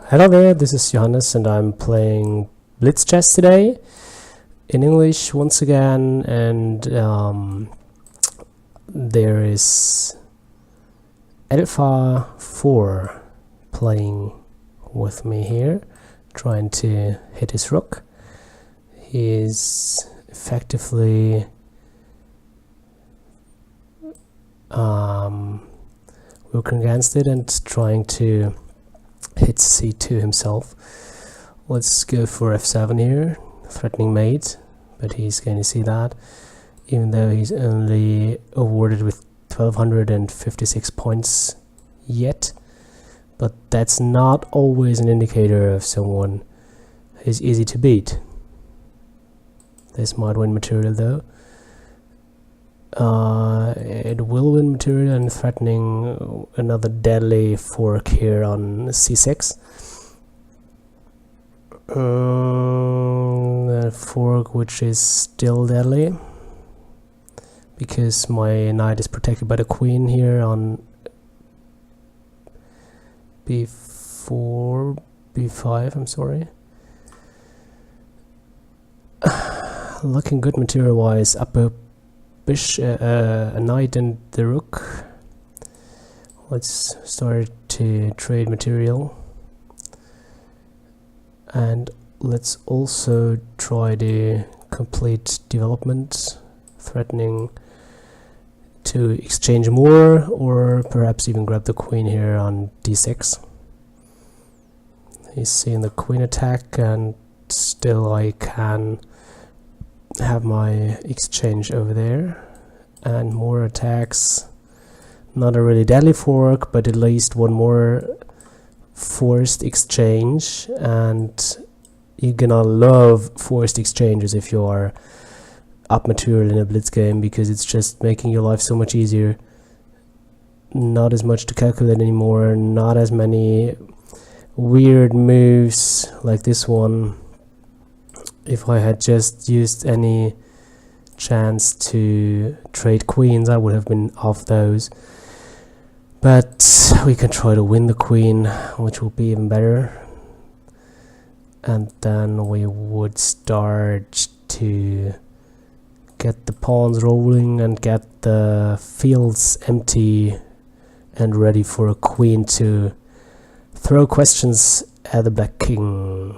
Hello there, this is Johannes and I'm playing Blitz Chess today in English once again, and there is Alpha 4 playing with me here, trying to hit his rook. He is effectively working against it and trying to hit c2 himself. Let's go for f7 here, threatening mate, but he's going to see that, even though he's only awarded with 1256 points yet. But that's not always an indicator of someone who's easy to beat. This might win material though. It will win material and threatening another deadly fork here on c6. A fork which is still deadly because my knight is protected by the queen here on b4, b5, I'm sorry. Looking good material wise, up a knight and the rook. Let's start to trade material, and let's also try the complete development, threatening to exchange more or perhaps even grab the queen here on d6. He's seeing the queen attack, and still I can have my exchange over there and more attacks. Not a really deadly fork, but at least one more forced exchange, and you're gonna love forced exchanges if you are up material in a blitz game, because it's just making your life so much easier. Not as much to calculate anymore, not as many weird moves like this one. If I had just used any chance to trade queens, I would have been off those. But we can try to win the queen, which will be even better. And then we would start to get the pawns rolling and get the fields empty and ready for a queen to throw questions at the black king.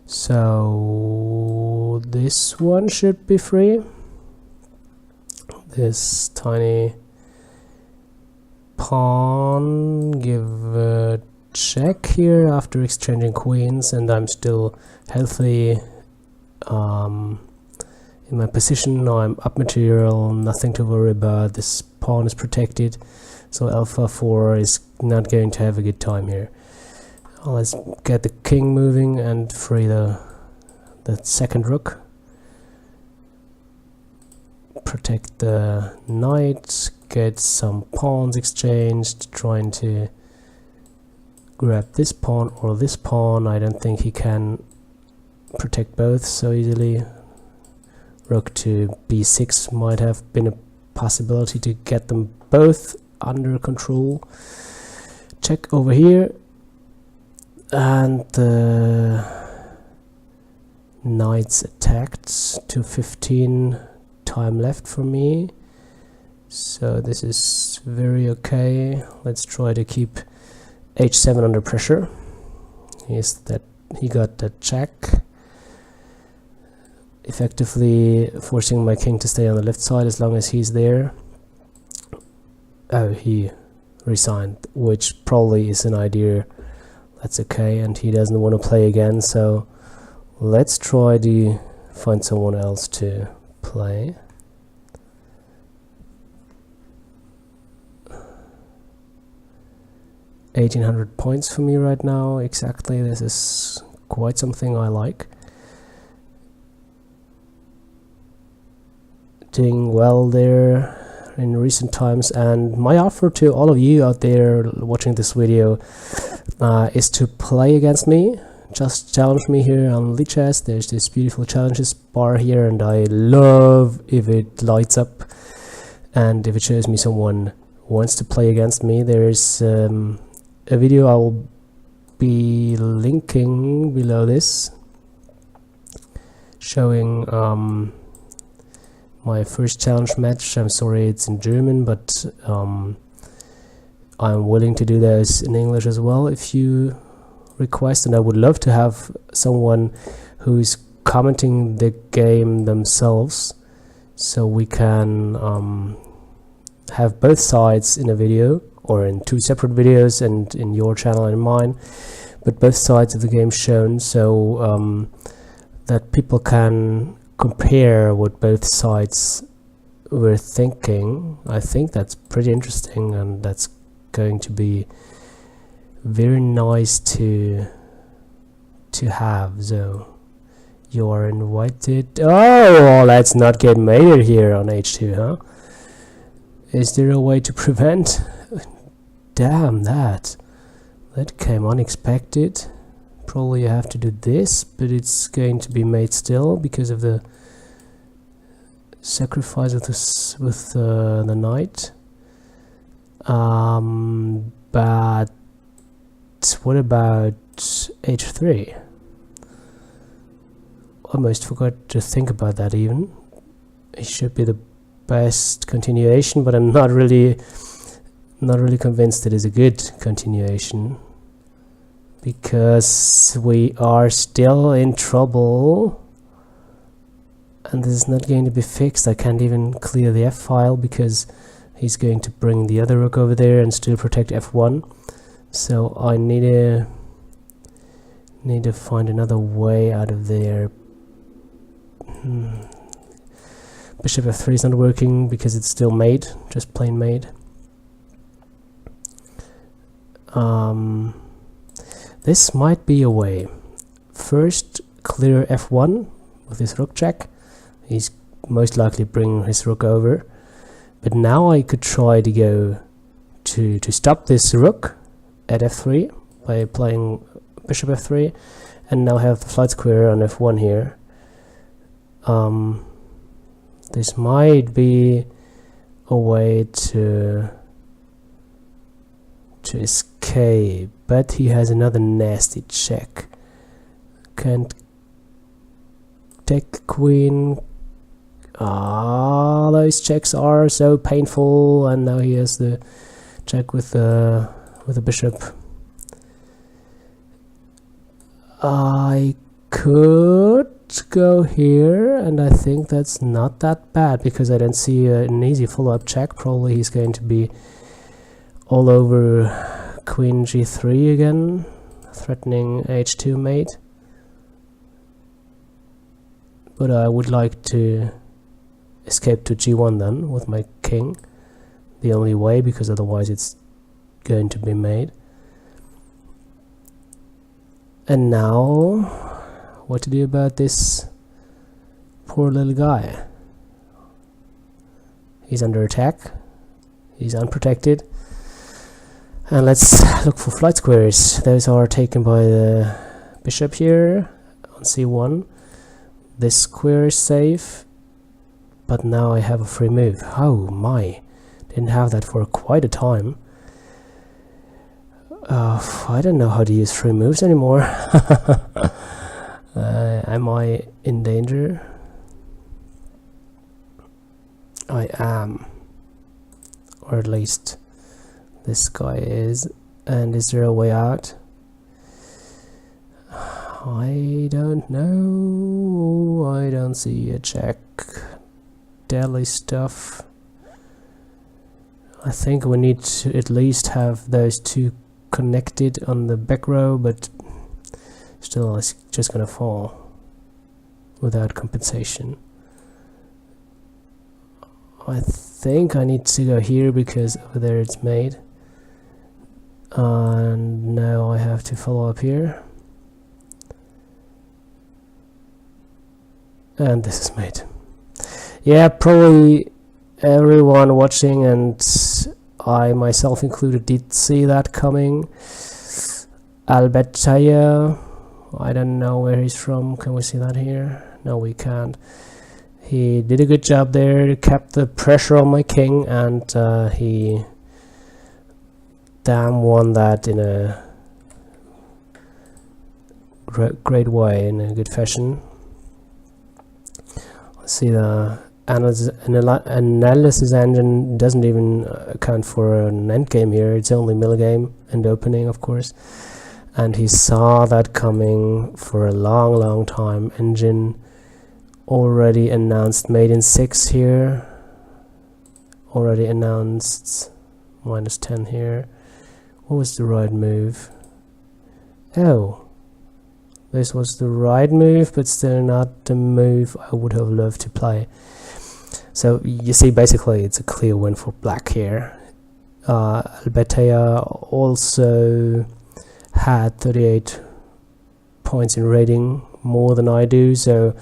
So this one should be free. This tiny pawn, give a check here after exchanging queens, and I'm still healthy in my position. Now I'm up material, nothing to worry about. This pawn is protected, so Alpha 4 is not going to have a good time here. Let's get the king moving and free the second rook. Protect the knight, get some pawns exchanged, trying to grab this pawn or this pawn. I don't think he can protect both so easily. Rook to b6 might have been a possibility to get them both under control. Check over here. And the knight's attacked to 15 time left for me, so this is very okay. Let's try to keep h7 under pressure. He got that check, effectively forcing my king to stay on the left side as long as he's there. Oh, he resigned, which probably is an idea. That's okay, and he doesn't want to play again, so let's try to find someone else to play. $1,800 points for me right now, exactly. This is quite something I like. Doing well there in recent times, and my offer to all of you out there watching this video is to play against me. Just challenge me here on Lichess. There's this beautiful challenges bar here, and I love if it lights up and if it shows me someone wants to play against me. There's a video I will be linking below this, showing my first challenge match. I'm sorry it's in German, but I'm willing to do those in English as well if you request, and I would love to have someone who's commenting the game themselves, so we can have both sides in a video, or in two separate videos, and in your channel and mine, but both sides of the game shown, so that people can compare what both sides were thinking. I think that's pretty interesting, and that's going to be very nice to have. So you are invited. Oh, let's not get mated here on H2, huh? Is there a way to prevent? Damn, that came unexpected. Probably you have to do this, but it's going to be made still because of the sacrifice of this with the knight. But what about H3? Almost forgot to think about that even. It should be the best continuation, but I'm not really convinced it is a good continuation, because we are still in trouble and this is not going to be fixed. I can't even clear the F file because he's going to bring the other rook over there and still protect F1, so I need to find another way out of there. Bishop F3 is not working because it's still mate, just plain mate. This might be a way. First, clear F1 with his rook check. He's most likely bringing his rook over. But now I could try to go to stop this rook at F3 by playing Bishop F3, and now have the flight square on F1 here. This might be a way to escape, but he has another nasty check. Can't take the queen. Those checks are so painful, and now he has the check with the bishop. I could go here, and I think that's not that bad because I don't see an easy follow-up check. Probably he's going to be all over queen g3 again, threatening h2 mate. But I would like to escape to g1 then with my king, the only way, because otherwise it's going to be made. And now, what to do about this poor little guy? He's under attack, he's unprotected, and let's look for flight squares. Those are taken by the bishop here on c1. This square is safe, but now I have a free move. Oh my, didn't have that for quite a time. I don't know how to use free moves anymore. Am I in danger? I am, or at least this guy is. And is there a way out? I don't know. I don't see a check. Deadly stuff. I think we need to at least have those two connected on the back row, but still it's just gonna fall without compensation. I think I need to go here because over there it's made, and now I have to follow up here, and this is made. Yeah, probably everyone watching, and I myself included, did see that coming. Albertaya, I don't know where he's from. Can we see that here? No, we can't. He did a good job there, kept the pressure on my king, and he Dam won that in a great way, in a good fashion. Let's see, the analysis engine doesn't even account for an endgame here. It's only middle game and opening, of course. And he saw that coming for a long time. Engine already announced mate in 6 here. Already announced -10 here. What was the right move? Oh, this was the right move, but still not the move I would have loved to play. So you see, basically it's a clear win for black here. Albertea also had 38 points in rating, more than I do, so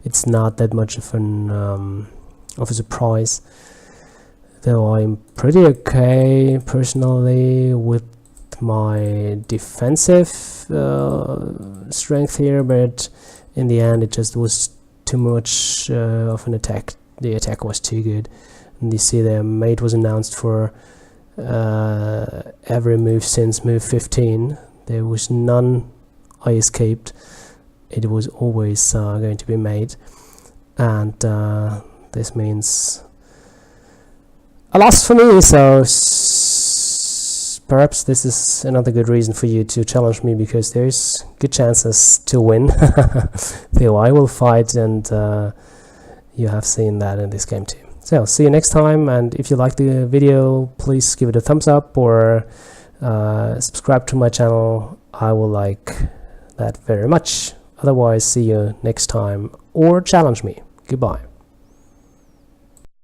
it's not that much of a surprise. Though I'm pretty okay personally with my defensive strength here, but in the end it just was too much of an attack. The attack was too good, and you see the mate was announced for every move since move 15. There was none I escaped. It was always going to be made, and this means a loss for me. So perhaps this is another good reason for you to challenge me, because there's good chances to win. Though I will fight, and you have seen that in this game too. So see you next time, and if you like the video, please give it a thumbs up or subscribe to my channel. I will like that very much. Otherwise, see you next time, or challenge me. Goodbye.